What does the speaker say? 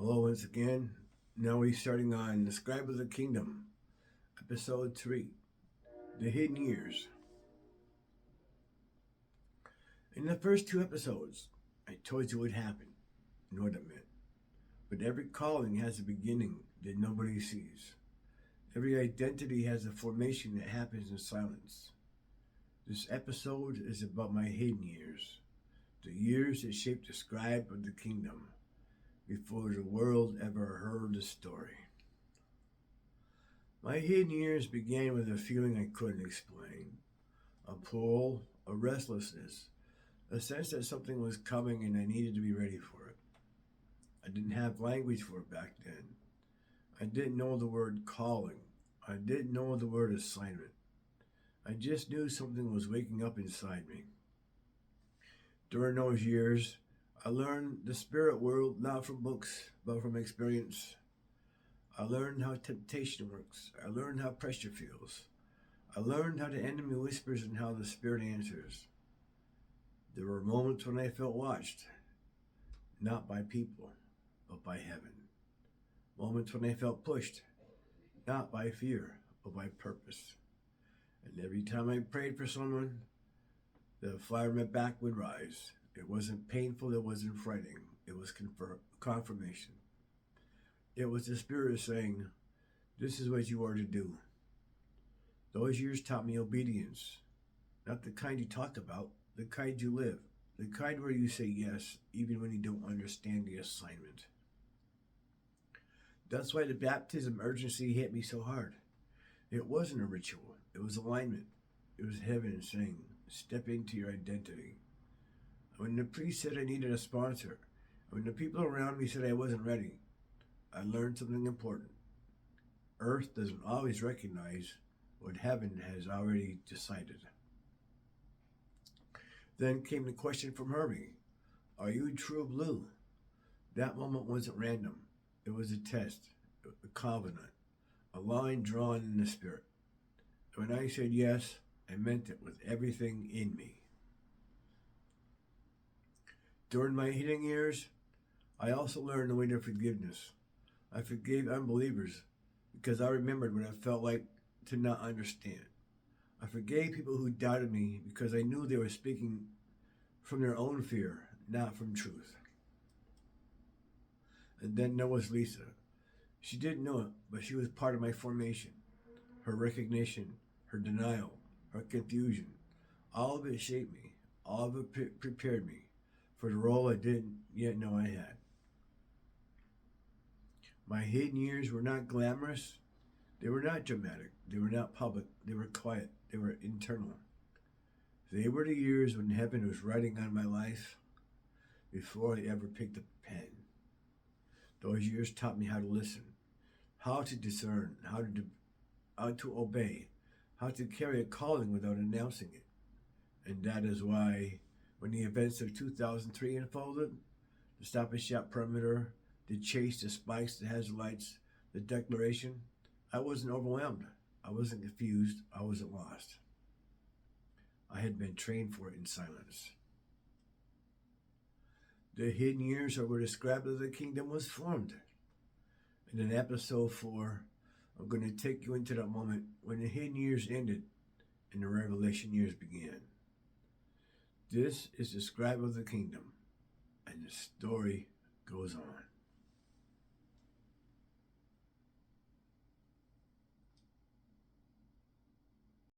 Hello once again. Now we're starting on the Scribe of the Kingdom, episode 3, The Hidden Years. In the first 2 episodes, I told you what happened and what it meant. But every calling has a beginning that nobody sees. Every identity has a formation that happens in silence. This episode is about my hidden years, the years that shaped the Scribe of the Kingdom, before the world ever heard the story. My hidden years began with a feeling I couldn't explain. A pull, a restlessness, a sense that something was coming and I needed to be ready for it. I didn't have language for it back then. I didn't know the word calling. I didn't know the word assignment. I just knew something was waking up inside me. During those years, I learned the spirit world not from books, but from experience. I learned how temptation works. I learned how pressure feels. I learned how the enemy whispers and how the spirit answers. There were moments when I felt watched, not by people, but by heaven. Moments when I felt pushed, not by fear, but by purpose. And every time I prayed for someone, the fire in my back would rise. It wasn't painful, it wasn't frightening. It was confirmation. It was the Spirit saying, this is what you are to do. Those years taught me obedience. Not the kind you talk about, the kind you live. The kind where you say yes, even when you don't understand the assignment. That's why the baptism urgency hit me so hard. It wasn't a ritual. It was alignment. It was heaven saying, step into your identity. When the priest said I needed a sponsor, when the people around me said I wasn't ready, I learned something important. Earth doesn't always recognize what heaven has already decided. Then came the question from Herbie, are you true blue? That moment wasn't random. It was a test, a covenant, a line drawn in the spirit. When I said yes, I meant it with everything in me. During my hidden years, I also learned the way to forgiveness. I forgave unbelievers because I remembered what it felt like to not understand. I forgave people who doubted me because I knew they were speaking from their own fear, not from truth. And then there was Lisa. She didn't know it, but she was part of my formation. Her recognition, her denial, her confusion, all of it shaped me. All of it prepared me for the role I didn't yet know I had. My hidden years were not glamorous. They were not dramatic. They were not public. They were quiet. They were internal. They were the years when heaven was writing on my life before I ever picked up a pen. Those years taught me how to listen, how to discern, how to obey, how to carry a calling without announcing it. And that is why when the events of 2003 unfolded, the Stop and Shop perimeter, the chase, the spikes, the hazard lights, the declaration, I wasn't overwhelmed. I wasn't confused. I wasn't lost. I had been trained for it in silence. The hidden years are where the Scribe of the Kingdom was formed. And in episode 4, I'm going to take you into that moment when the hidden years ended and the revelation years began. This is the Scribe of the Kingdom, and the story goes on.